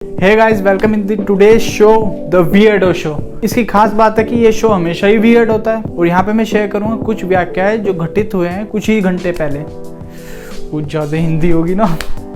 Hey guys, welcome in the today's show the weirdo show. इसकी खास बात है कि ये शो हमेशा ही वियर्ड होता है और यहाँ पे मैं शेयर करूँगा कुछ व्याख्याएं जो घटित हुए हैं कुछ ही घंटे पहले। कुछ ज़्यादा हिंदी होगी ना,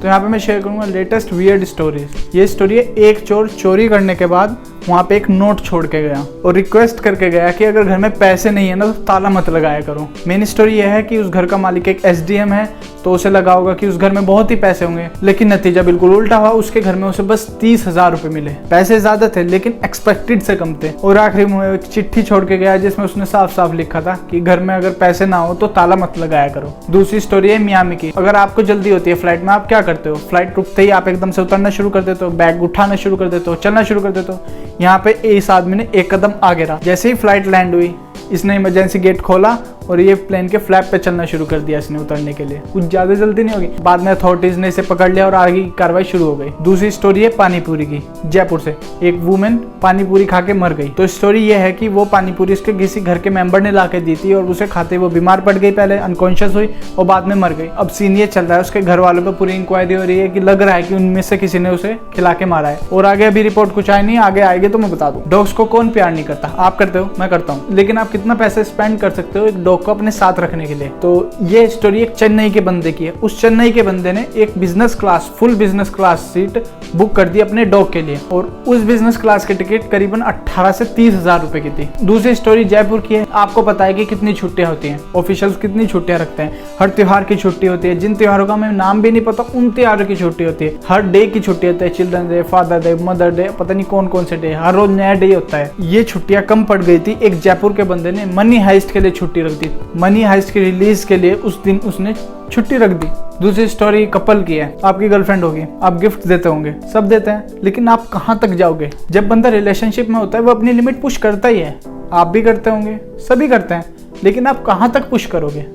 तो यहाँ पे मैं शेयर करूँगा लेटेस्ट वियर्ड स्टोरीज। ये स्टोरी है, एक चोर चोरी करने के बाद वहाँ पे एक नोट छोड़ के गया और रिक्वेस्ट करके गया कि अगर घर में पैसे नहीं है ना तो ताला मत लगाया करो। मेन स्टोरी यह है कि उस घर का मालिक एक एसडीएम है, तो उसे लगा होगा कि उस घर में बहुत ही पैसे होंगे, लेकिन नतीजा बिल्कुल उल्टा हुआ। उसके घर में उसे बस 30,000 रुपए मिले। पैसे ज्यादा थे लेकिन एक्सपेक्टेड से कम थे। और आखिरी में एक चिट्ठी छोड़ के गया जिसमें उसने साफ साफ लिखा था कि घर में अगर पैसे ना हो तो ताला मत लगाया करो। दूसरी स्टोरी है मियामी की। अगर आपको जल्दी होती है फ्लाइट में, आप क्या करते हो? फ्लाइट रुकते ही आप एकदम से उतरना शुरू कर देते हो, बैग उठाना शुरू कर देते हो, चलना शुरू कर देते हो। यहाँ पे इस आदमी ने एक कदम आगे रहा। जैसे ही फ्लाइट लैंड हुई, इसने इमरजेंसी गेट खोला और ये प्लेन के फ्लैप पे चलना शुरू कर दिया इसने उतरने के लिए। कुछ ज्यादा जल्दी नहीं होगी। बाद में अथॉरिटीज ने इसे पकड़ लिया और आगे की कार्रवाई शुरू हो गई। दूसरी स्टोरी है पानीपुरी की। जयपुर से एक वुमेन पानीपुरी खा के मर गई। तो स्टोरी ये है कि वो पानीपुरी उसके किसी घर के मेंबर ने ला के दी थी और उसे खाते वो बीमार पड़ गई, पहले अनकॉन्शियस हुई और बाद में मर गई। अब सीन ये चल रहा है, उसके घर वालों पर पूरी इंक्वायरी हो रही है कि लग रहा है कि उनमें से किसी ने उसे खिला के मारा है। और आगे अभी रिपोर्ट कुछ आई नहीं, आगे आएगी तो मैं बता दूं। डॉग्स को कौन प्यार नहीं करता? आप करते हो, मैं करता हूँ। लेकिन आप कितना पैसे स्पेंड कर सकते हो एक डॉग को अपने साथ रखने के लिए? तो ये स्टोरी एक चेन्नई के बंदे की है। उस चेन्नई के बंदे ने एक business class, full business class seat book कर दी अपने डॉग के लिए और उस बिजनेस क्लास की टिकट करीबन 18 से 30,000 रुपए की थी। दूसरी स्टोरी जयपुर की है। आपको पता है कि कितनी छुट्टियां होती हैं, ऑफिशियल्स कितनी छुट्टियां रखते हैं। हर त्योहार की छुट्टी होती है, जिन त्योहारों का हमें नाम भी नहीं पता उन त्योहारों की छुट्टी होती है। हर डे की छुट्टी होती है, children day, father day, mother day, पता नहीं कौन कौन से डे, हर रोज नया डे होता है। ये छुट्टियां कम पड़ गई थी। एक जयपुर के बंदे ने मनी हाइस्ट के लिए छुट्टी रख दी। मनी हाइस्ट की रिलीज के लिए उस दिन उसने छुट्टी रख दी। दूसरी स्टोरी कपल की है। आपकी गर्लफ्रेंड होगी, आप गिफ्ट देते होंगे, सब देते हैं, लेकिन आप कहाँ तक जाओगे? जब बंदा रिलेशनशिप में होता है वो अपनी लिमिट पुश करता ही है। आप भी करते होंगे, सभी करते हैं, लेकिन आप कहाँ तक पुश करोगे?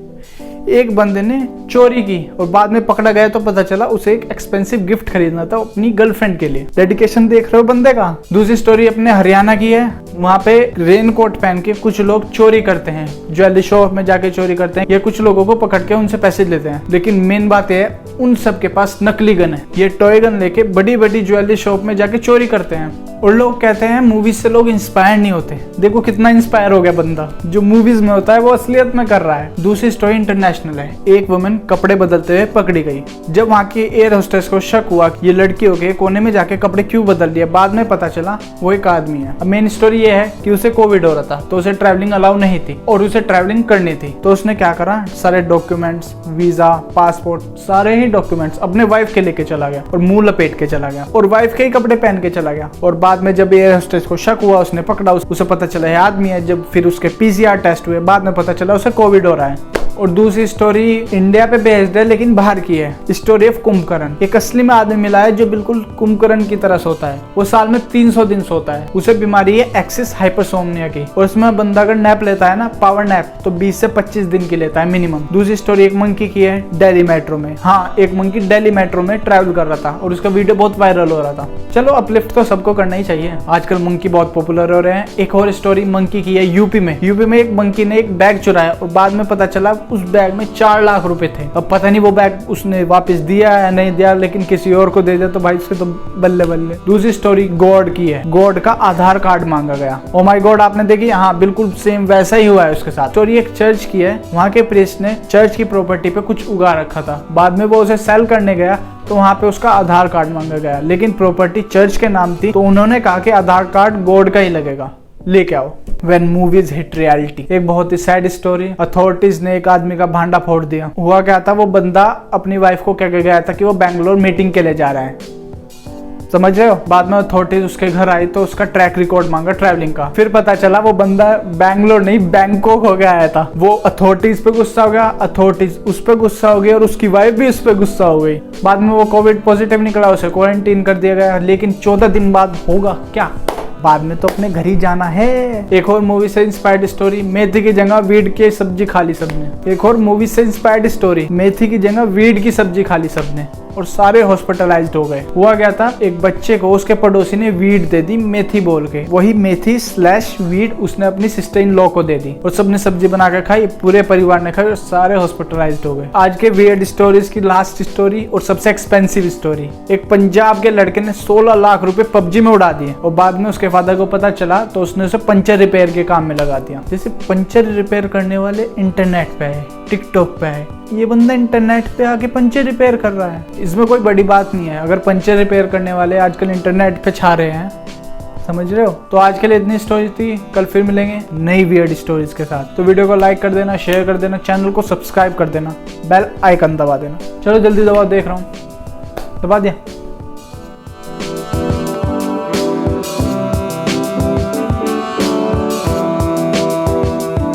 एक बंदे ने चोरी की और बाद में पकड़ा गया तो पता चला उसे एक एक्सपेंसिव गिफ्ट खरीदना था अपनी गर्लफ्रेंड के लिए। डेडिकेशन देख रहे हो बंदे का। दूसरी स्टोरी अपने हरियाणा की है। वहाँ पे रेन कोट पहन के कुछ लोग चोरी करते हैं, ज्वेलरी शॉप में जाके चोरी करते हैं या कुछ लोगों को पकड़ के उनसे पैसे लेते हैं। लेकिन मेन बात यह है उन सब के पास नकली गन है। ये टॉय गन लेके बड़ी बड़ी ज्वेलरी शॉप में जाके चोरी करते हैं और लोग कहते हैं मूवीज से लोग इंस्पायर नहीं होते। देखो कितना इंस्पायर हो गया बंदा, जो मूवीज में होता है वो असलियत में कर रहा है। दूसरी स्टोरी इंटरनेशनल है। एक वुमेन कपड़े बदलते हुए पकड़ी गई। जब वहाँ की एयर होस्टेस को शक हुआ कि ये लड़की हो गई, कोने में जाके कपड़े क्यों बदल लिए, बाद में पता चला वो एक आदमी है। अब मेन स्टोरी ये है कि उसे कोविड हो रहा था तो उसे ट्रैवलिंग अलाउ नहीं थी और उसे ट्रैवलिंग करनी थी। तो उसने क्या करा, सारे डॉक्यूमेंट्स, वीजा, पासपोर्ट, सारे ही डॉक्यूमेंट्स अपने वाइफ के लेके चला गया और मुंह लपेट के चला गया और वाइफ के ही कपड़े पहन के चला गया। और बाद में जब एयर होस्टेस को शक हुआ, उसने पकड़ा, उसे पता चला ये आदमी है। जब फिर उसके पीसीआर टेस्ट हुए, बाद में पता चला उसे कोविड हो रहा है। और दूसरी स्टोरी इंडिया पे बेस्ड है लेकिन बाहर की है। Story of Kumbhakarna. एक असली में आदमी मिला है जो बिल्कुल कुंभकर्ण की तरह सोता है। वो साल में 300 दिन सोता है। उसे बीमारी है एक्सिस हाइपरसोमनिया की और उसमें बंदा अगर नैप लेता है ना, पावर नैप, तो 20 से 25 दिन की लेता है मिनिमम। दूसरी स्टोरी एक मंकी की है दिल्ली मेट्रो में। हाँ, एक मंकी दिल्ली मेट्रो में ट्रैवल कर रहा था और उसका वीडियो बहुत वायरल हो रहा था। चलो, अपलिफ्ट तो सबको करना ही चाहिए, आजकल मंकी बहुत पॉपुलर हो रहे हैं। एक और स्टोरी मंकी की है यूपी में। यूपी में एक मंकी ने एक बैग चुराया और बाद में पता चला उस बैग में 4 लाख रुपए थे। अब पता नहीं वो बैग उसने वापस दिया या नहीं दिया, लेकिन किसी और को दे दिया तो भाई उसके तो बल्ले बल्ले। दूसरी स्टोरी गॉड की है। गॉड का आधार कार्ड मांगा गया। ओ माय गॉड, आपने देखी? हाँ, बिल्कुल सेम वैसा ही हुआ है उसके साथ। स्टोरी एक चर्च की है। वहाँ के प्रीस्ट ने चर्च की प्रॉपर्टी पे कुछ उगा रखा था। बाद में वो उसे सेल करने गया तो वहाँ पे उसका आधार कार्ड मांगा गया, लेकिन प्रॉपर्टी चर्च के नाम थी तो उन्होंने कहा कि आधार कार्ड गॉड का ही लगेगा, लेके आओ। When movies hit reality। एक बहुत ही सैड स्टोरी। अथॉरिटीज ने एक आदमी का भांडा फोड़ दिया। हुआ क्या था, वो बंदा अपनी वाइफ को कह के गया था कि वो बैंगलोर मीटिंग के लिए जा रहा है, समझ रहे हो? बाद में अथॉरिटीज उसके घर आई तो उसका ट्रैक रिकॉर्ड मांगा ट्रैवलिंग का। फिर पता चला वो बंदा बैंगलोर नहीं बैंकॉक हो गया आया था। वो अथॉरिटीज पे गुस्सा हो गया, अथॉरिटीज उस पे गुस्सा हो गई और उसकी वाइफ भी उस पे गुस्सा हो गई। बाद में वो कोविड पॉजिटिव निकला, उसे क्वारंटीन कर दिया गया। लेकिन 14 दिन बाद होगा क्या, बाद में तो अपने घर ही जाना है। एक और मूवी से इंस्पायर्ड स्टोरी, मेथी की जगह वीड की सब्जी खा ली सबने। एक और मूवी से इंस्पायर्ड स्टोरी, मेथी की जगह वीड की सब्जी खा ली सबने। और सारे हॉस्पिटलाइज्ड हो गए। हुआ क्या था, एक बच्चे को उसके पड़ोसी ने वीड दे दी, मेथी बोल के। वही मेथी स्लैश वीड उसने अपनी सिस्टर इन लॉ को दे दी और सबने सब्जी बना के खाई, पूरे परिवार ने खाई और सारे हॉस्पिटलाइज्ड हो गए। आज के वियर्ड स्टोरीज की लास्ट स्टोरी और सबसे एक्सपेंसिव स्टोरी। एक पंजाब के लड़के ने 16 लाख रुपए पबजी में उड़ा दिए और बाद में उसके फादर को पता चला तो उसने उसे पंचर रिपेयर के काम में लगा दिया। जैसे पंचर रिपेयर करने वाले इंटरनेट पे है, टिकटॉक पे है, ये बंदा इंटरनेट पे आके पंचर रिपेयर कर रहा है। इसमें कोई बड़ी बात नहीं है अगर पंचर रिपेयर करने वाले आजकल इंटरनेट पे छा रहे हैं, समझ रहे हो। तो आज के लिए इतनी स्टोरीज थी, कल फिर मिलेंगे नई वियर्ड स्टोरीज के साथ। तो वीडियो को लाइक कर देना, शेयर कर देना, चैनल को सब्सक्राइब कर देना, बेल आइकन दबा देना। चलो जल्दी दबाओ, देख रहा हूँ, दबा दिया।